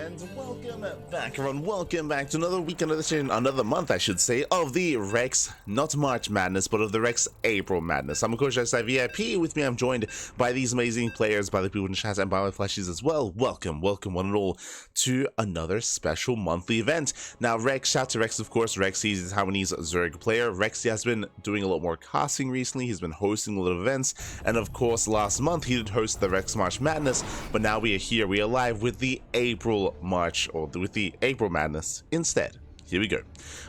And welcome back, everyone. Welcome back to another week, another month, I should say, of the Rex, not March Madness, but of the Rex April Madness. I'm, of course, VIP. With me, I'm joined by these amazing players, by the people in the chat, and by my flashies as well. Welcome, one and all, to another special monthly event. Now, Rex, shout to Rex, of course. Rex, he's Taiwanese Zerg player. Rex, he has been doing a lot more casting recently. He's been hosting a lot of events. And, of course, last month, he did host the Rex March Madness. But now we are here. We are live with the April March, or with the April Madness instead. Here we go.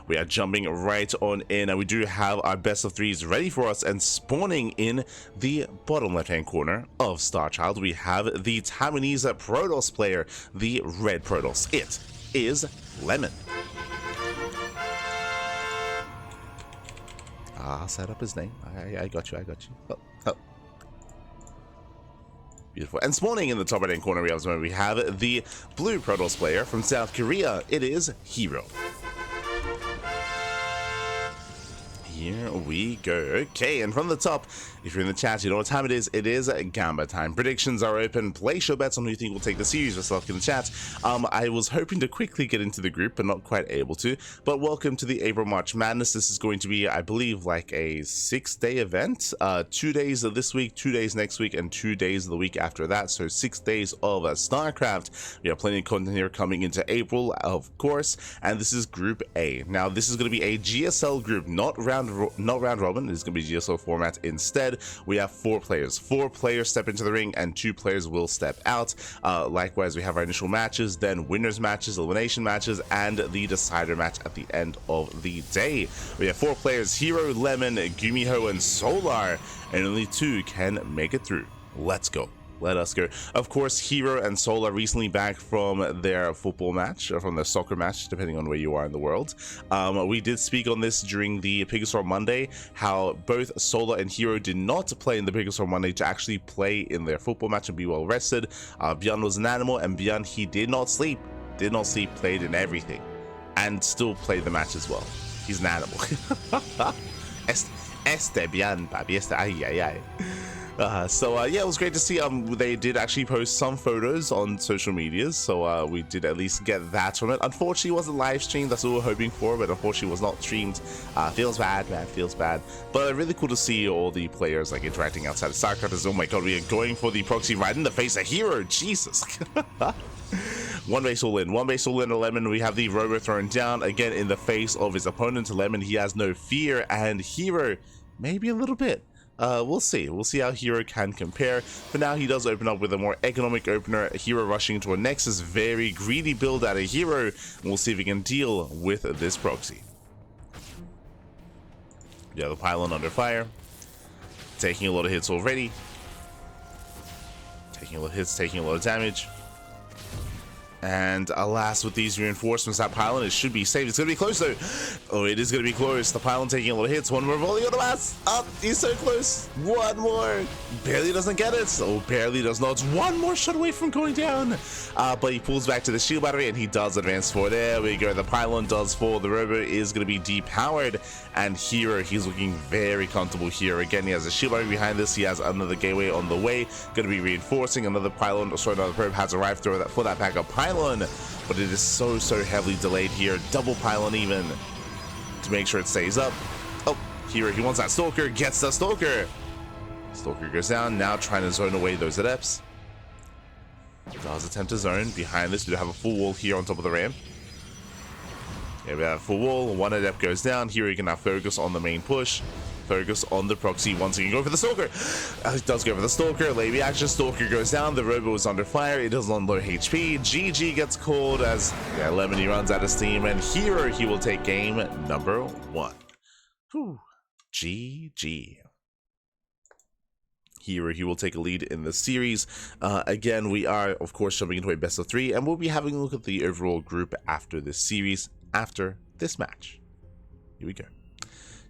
We are jumping right on in, and we do have our best of threes ready for us, and spawning in the bottom left hand corner of Starchild, we have the Taiwanese Protoss player, the red Protoss. It is Lemon. I'll set up his name. I got you. Oh. Beautiful. And spawning in the top right hand corner, we have the blue Protoss player from South Korea. It is herO. Here we go. Okay, and from the top, if you're in the chat, you know what time it is. It is Gamba time. Predictions are open. Place your bets on who you think will take the series yourself in the chat. I was hoping to quickly get into the group, but not quite able to. But welcome to the April March Madness. This is going to be, I believe, like a 6-day event. 2 days of this week, 2 days next week, and 2 days of the week after that. So 6 days of StarCraft. We have plenty of content here coming into April, of course. And this is Group A. Now, this is going to be a GSL group, not round robin. It's going to be GSL format instead. We have 4 players. 4 players step into the ring and 2 players will step out. Likewise, we have our initial matches, then winners matches, elimination matches, and the decider match at the end of the day. We have 4 players: herO, Lemon, Gumiho, and Solar, and only 2 can make it through. Let's go. Let us go. Of course, herO and Solar recently back from their football match, or from their soccer match, depending on where you are in the world. We did speak on this during the Pigasor Monday, how both Solar and herO did not play in the Pigasor Monday to actually play in their football match and be well rested. Björn was an animal, and Björn, he did not sleep, played in everything, and still played the match as well. He's an animal. Este Björn, papi, este, ay. Yeah, it was great to see. They did actually post some photos on social medias, so we did at least get that from it. Unfortunately, it wasn't live streamed. That's what we were hoping for, but unfortunately, it was not streamed. Feels bad, man. Feels bad. But really cool to see all the players like interacting outside of StarCraft. Oh my god, we are going for the proxy right in the face of herO. Jesus. One base all in to Lemon. We have the robo thrown down again in the face of his opponent. Lemon, he has no fear, and herO maybe a little bit. We'll see how herO can compare. For now, he does open up with a more economic opener. herO rushing into a Nexus, very greedy build out of herO. We'll see if he can deal with this proxy. Yeah, the pylon under fire, taking a lot of hits already. Taking a lot of hits, taking a lot of damage. And alas, with these reinforcements, that pylon, it should be safe. It's going to be close, though. Oh, it is going to be close. The pylon taking a lot of hits. One more volley on the mass. Up. He's so close. One more. Barely doesn't get it. Oh, barely does not. One more shot away from going down. But he pulls back to the shield battery, and he does advance forward. There we go. The pylon does fall. The robo is going to be depowered. And herO, he's looking very comfortable here. Again, he has a shield battery behind this. He has another gateway on the way. Going to be reinforcing. Another pylon, sorry, another probe has arrived for that backup pylon. But it is so heavily delayed here. Double pylon even to make sure it stays up. Oh, herO, he wants that stalker, gets the stalker. Stalker goes down, now trying to zone away those adepts. Does attempt to zone. Behind this, we do have a full wall here on top of the ramp. Yeah, we have a full wall. One adept goes down. herO can now focus on the main push. Focus on the proxy once again. Go for the stalker. It does go for the stalker. Late reaction. Stalker goes down. The robo is under fire. It is on low HP. GG gets called as Lemon, he runs out of steam, and herO, he will take game number 1. Whew. GG. herO, he will take a lead in the series. Again, we are of course jumping into a best of 3, and we'll be having a look at the overall group after this series, after this match. Here we go.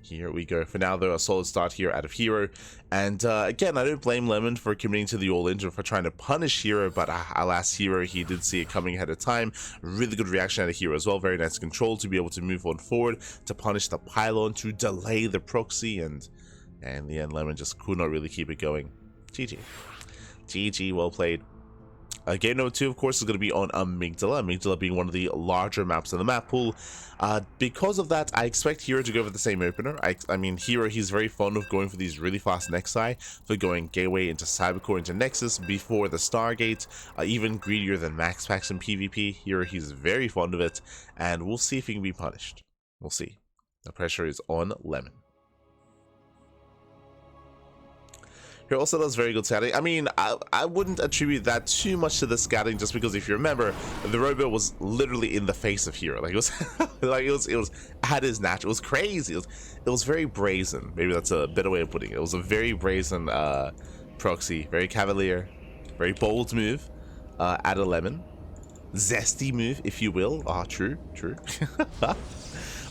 Here we go. For now, though, a solid start here out of herO. And again, I don't blame Lemon for committing to the all-in or for trying to punish herO, but alas, herO, he did see it coming ahead of time. Really good reaction out of herO as well. Very nice control to be able to move on forward, to punish the pylon, to delay the proxy, and in the end, Lemon just could not really keep it going. GG. GG, well played. Game number 2, of course, is going to be on Amygdala. Amygdala being one of the larger maps in the map pool. Because of that, I expect herO to go for the same opener. I mean, herO, he's very fond of going for these really fast Nexi, for going Gateway into Cybercore into Nexus before the Stargate, even greedier than Max Packs in PvP. herO, he's very fond of it, and we'll see if he can be punished. We'll see. The pressure is on Lemon. He also does very good scouting. I mean, I wouldn't attribute that too much to the scouting, just because if you remember, the robot was literally in the face of herO. Like, it was like it was at his natural. It was crazy. It was very brazen. Maybe that's a better way of putting it. It was a very brazen proxy, very cavalier, very bold move at a Lemon. Zesty move, if you will. Ah, true.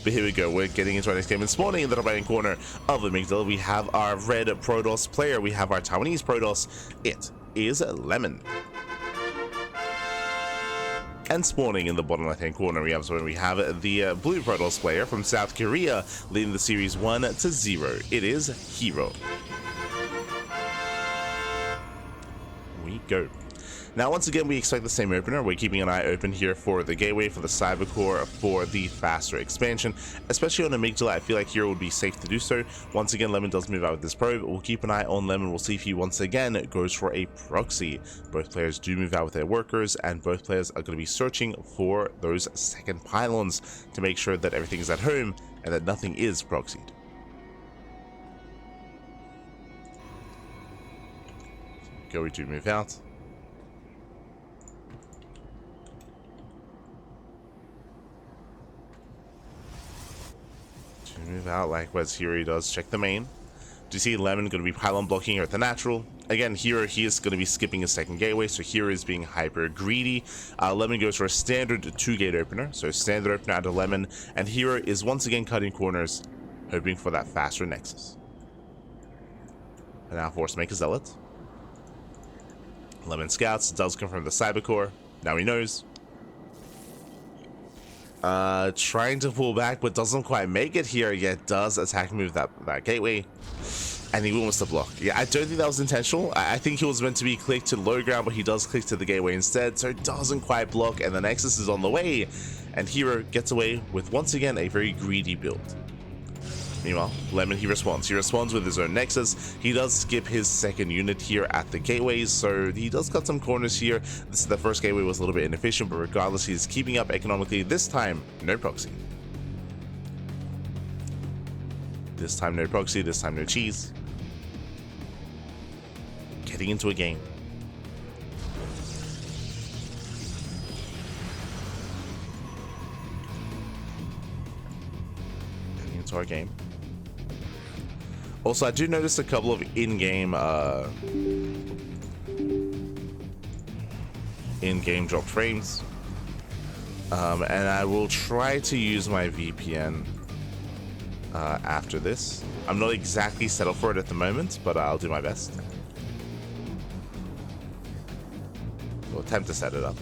But here we go, we're getting into our next game, and spawning in the top right corner of Amygdala, we have our red Protoss player, we have our Taiwanese Protoss, it is Lemon. And spawning in the bottom left hand corner, we have the blue Protoss player from South Korea, leading the series 1-0, it is herO. We go. Now, once again, we expect the same opener. We're keeping an eye open here for the Gateway, for the Cybercore, for the faster expansion. Especially on Amygdala, I feel like herO would be safe to do so. Once again, Lemon does move out with this probe. We'll keep an eye on Lemon. We'll see if he once again goes for a proxy. Both players do move out with their workers, and both players are going to be searching for those second pylons to make sure that everything is at home and that nothing is proxied. Go, we do move out. Move out, likewise herO does check the main. Do you see Lemon going to be pylon blocking here at the natural? Again, herO, he is going to be skipping his second gateway, so herO is being hyper greedy. Lemon goes for a standard 2-gate opener, so standard opener out of Lemon, and herO is once again cutting corners, hoping for that faster Nexus. And now force to make a Zealot. Lemon scouts, does confirm the Cybercore, now he knows. Trying to pull back, but doesn't quite make it here, yet does attack move that gateway, and he almost to block. Yeah, I don't think that was intentional. I think he was meant to be clicked to low ground, but he does click to the gateway instead, so it doesn't quite block, and the Nexus is on the way, and herO gets away with once again a very greedy build. Meanwhile, Lemon, he responds with his own Nexus. He does skip his second unit here at the gateways, so he does cut some corners here. This is the first gateway was a little bit inefficient, but regardless, he's keeping up economically. This time, no proxy. This time, no proxy. This time, no cheese. Getting into a game. Getting into our game. Also, I do notice a couple of in-game dropped frames, and I will try to use my VPN after this. I'm not exactly set up for it at the moment, but I'll do my best. We'll attempt to set it up.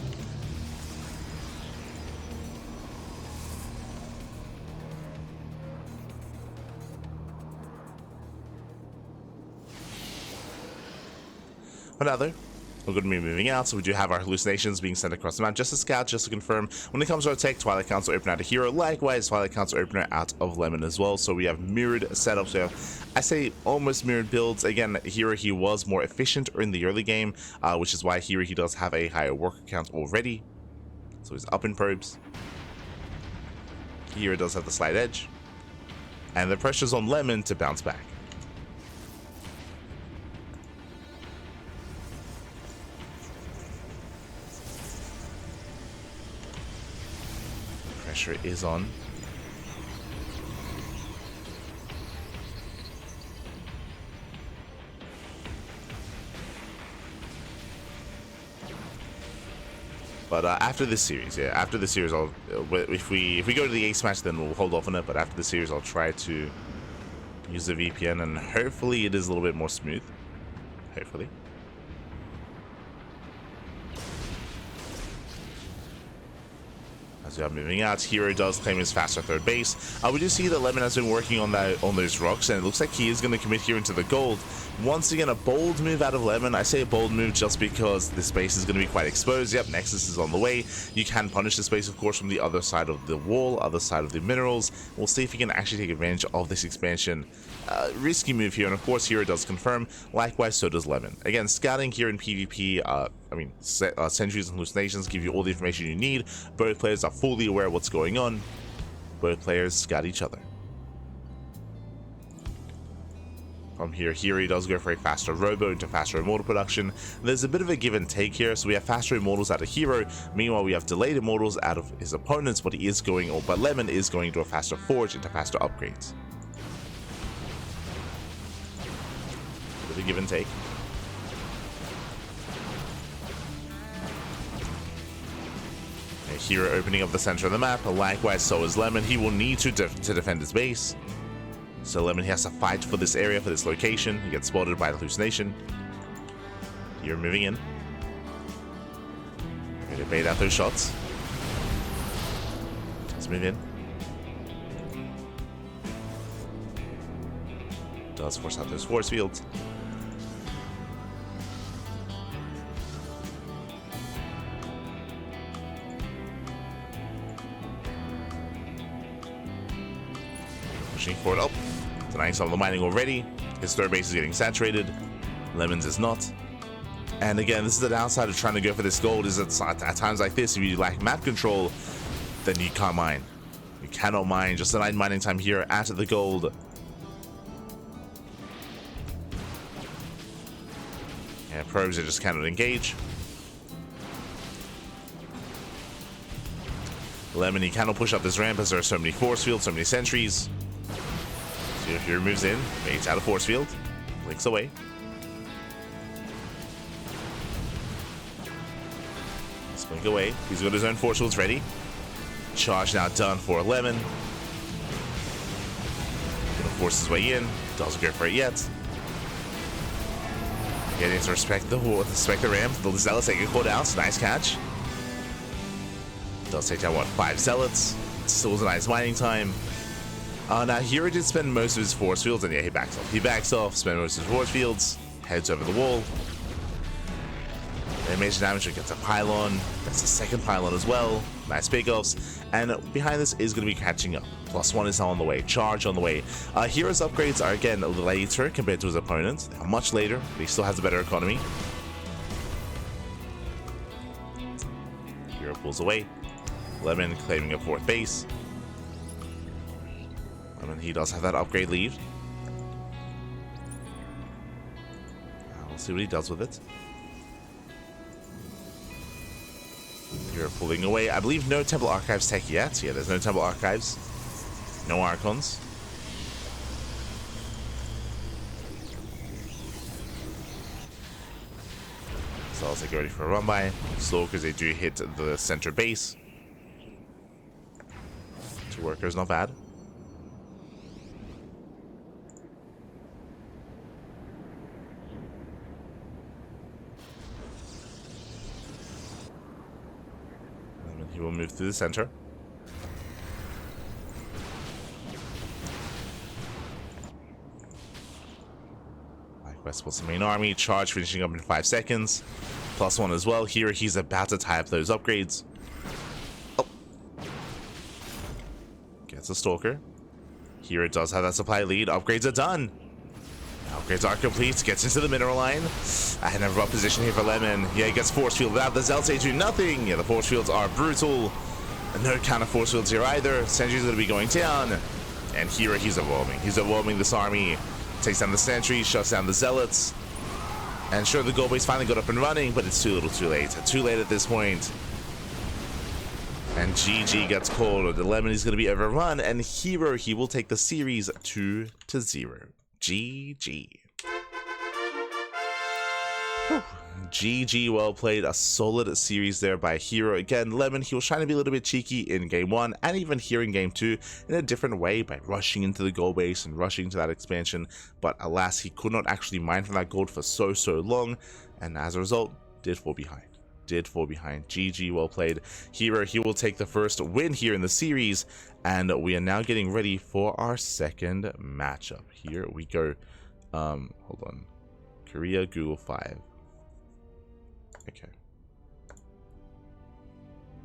But now though, we're going to be moving out, so we do have our hallucinations being sent across the map just to scout, just to confirm. When it comes to our tech, Twilight Council opener out of herO, likewise Twilight Council opener out of Lemon as well. So we have mirrored setups. We have, I say, almost mirrored builds. Again, herO, he was more efficient in the early game, which is why herO, he does have a higher worker count already. So he's up in probes. herO does have the slight edge, and the pressure's on Lemon to bounce back. Pressure is on. But after this series, I'll if we go to the ace match, then we'll hold off on it. But after the series, I'll try to use the VPN, and hopefully it is a little bit more smooth. Hopefully. As we are moving out, herO does claim his faster third base. We do see that Lemon has been working on those rocks, and it looks like he is going to commit here into the gold. Once again, a bold move out of Lemon. I say a bold move just because this base is going to be quite exposed. Yep, Nexus is on the way. You can punish this base, of course, from the other side of the wall, other side of the minerals. We'll see if you can actually take advantage of this expansion. Risky move here, and of course, here it does confirm. Likewise, so does Lemon. Again, scouting here in PvP, Sentries and Hallucinations give you all the information you need. Both players are fully aware of what's going on. Both players scout each other. From here, he does go for a faster robo into faster immortal production. There's a bit of a give and take here, so we have faster immortals out of herO. Meanwhile, we have delayed immortals out of his opponents, but Lemon is going to a faster forge into faster upgrades. Bit of a give and take. And herO opening up the center of the map. Likewise, so is Lemon. He will need to defend his base. So Lemon has to fight for this area, for this location. He gets spotted by the hallucination. You're moving in. Ready to bait out those shots. Let's move in. Does force out those force fields. Pushing forward. Oh, denying some of the mining already. His third base is getting saturated. Lemon's is not. And again, this is the downside of trying to go for this gold, is that at times like this, if you lack map control, then you can't mine. You cannot mine. Just denied mining time here at the gold. And probes that just cannot engage. Lemon, he cannot push up this ramp as there are so many force fields, so many sentries. Here moves in, baits out of force field, blinks away. Blink away. He's got his own force fields ready. Charge now done for Lemon. Gonna force his way in. Doesn't go for it yet. Getting to respect the ramp. The zealots taking caught out. Nice catch. Does take down what, 5 zealots. Still was a nice mining time. Now herO did spend most of his force fields, and yeah, he backs off. He backs off, spends most of his force fields, heads over the wall. And major damage against a pylon. That's the second pylon as well. Nice pickoffs. And behind this is going to be catching up. +1 is now on the way. Charge on the way. herO's upgrades are again later compared to his opponents. They are much later, but he still has a better economy. herO pulls away. Lemon claiming a 4th base. He does have that upgrade lead. We'll see what he does with it. You're pulling away. I believe no Temple Archives tech yet. Yeah, there's no Temple Archives. No Archons. So I'll take ready for a run by. Slow because they do hit the center base. 2 workers, not bad. He will move through the center. Likewise, what's the main army? Charge finishing up in 5 seconds. +1 as well. Here, he's about to tie up those upgrades. Oh. Gets a stalker. Here it does have that supply lead. Upgrades are done. Upgrades are complete. Gets into the mineral line. And a rough position here for Lemon. Yeah, he gets force fielded out. The Zealots do nothing. Yeah, the force fields are brutal. And no counter force fields here either. Sentry's going to be going down. And here he's overwhelming. He's overwhelming this army. Takes down the sentry, shuts down the Zealots. And sure, the gold base finally got up and running, but it's too little too late. Too late at this point. And GG gets called. The Lemon is going to be overrun. And herO, he will take the series 2-0. GG. Whew. GG, well played. A solid series there by herO. Again, Lemon, he was trying to be a little bit cheeky in game 1 and even here in game 2 in a different way by rushing into the gold base and rushing to that expansion. But alas, he could not actually mine from that gold for so long, and as a result, did fall behind. GG, well played. herO, he will take the first win here in the series, and we are now getting ready for our second matchup. Here we go. Hold on. Korea, Google 5. Okay.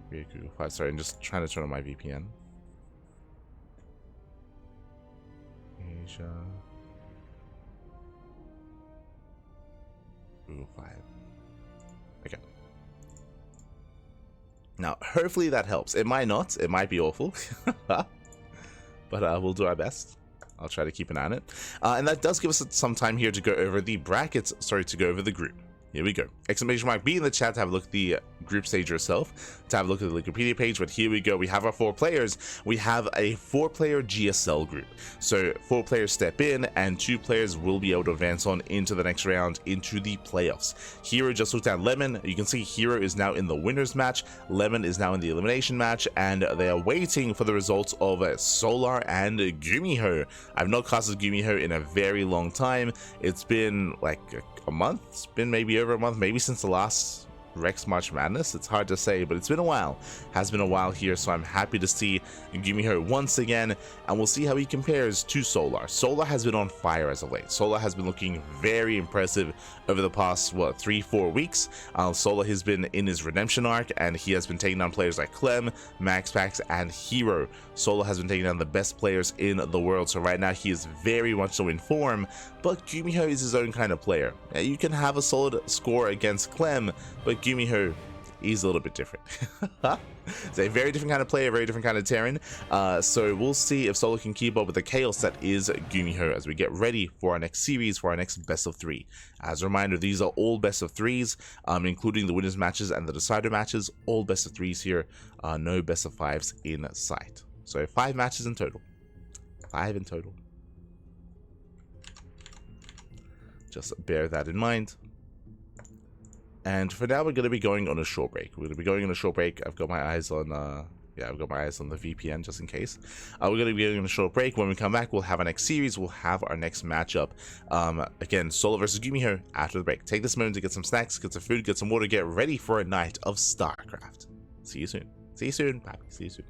Korea, Google 5. Sorry, I'm just trying to turn on my VPN. Asia. Google 5. Okay. Now, hopefully that helps. It might not. It might be awful. But we'll do our best. I'll try to keep an eye on it. And that does give us some time here to go over the brackets. Sorry, to go over the group. Here we go. Exclamation mark B in the chat to have a look at the group stage yourself, to have a look at the Wikipedia page. But here we go. We have our 4 players. We have a 4-player GSL group. So 4 players step in and 2 players will be able to advance on into the next round, into the playoffs. herO just looked at Lemon. You can see herO is now in the winners match. Lemon is now in the elimination match, and they are waiting for the results of Solar and Gumiho. I've not casted Gumiho in a very long time. It's been like a month. It's been maybe over a month, maybe since the last Rex March Madness. It's hard to say, but it's been a while. Has been a while here, so I'm happy to see Gumiho once again, and we'll see how he compares to Solar. Solar has been on fire as of late. Solar has been looking very impressive over the past, what, 3-4 weeks. Solar has been in his redemption arc, and he has been taking down players like Clem, MaxPax, and herO. Solar has been taking down the best players in the world, so right now he is very much so in form, but Gumiho is his own kind of player. You can have a solid score against Clem, but Gumiho is a little bit different. It's a very different kind of player, very different kind of Terran. So we'll see if Solar can keep up with the chaos that is Gumiho as we get ready for our next series, for our next best of 3. As a reminder, these are all best of 3s, including the winners matches and the decider matches. All best of 3s here, no best of 5s in sight. So 5 matches in total. 5 in total. Just bear that in mind. And for now, we're going to be going on a short break. We're going to be going on a short break. I've got my eyes on, I've got my eyes on the VPN just in case. We're going to be going on a short break. When we come back, we'll have our next series. We'll have our next matchup. Again, Solar versus Gumiho after the break. Take this moment to get some snacks, get some food, get some water, get ready for a night of StarCraft. See you soon. See you soon. Bye. See you soon.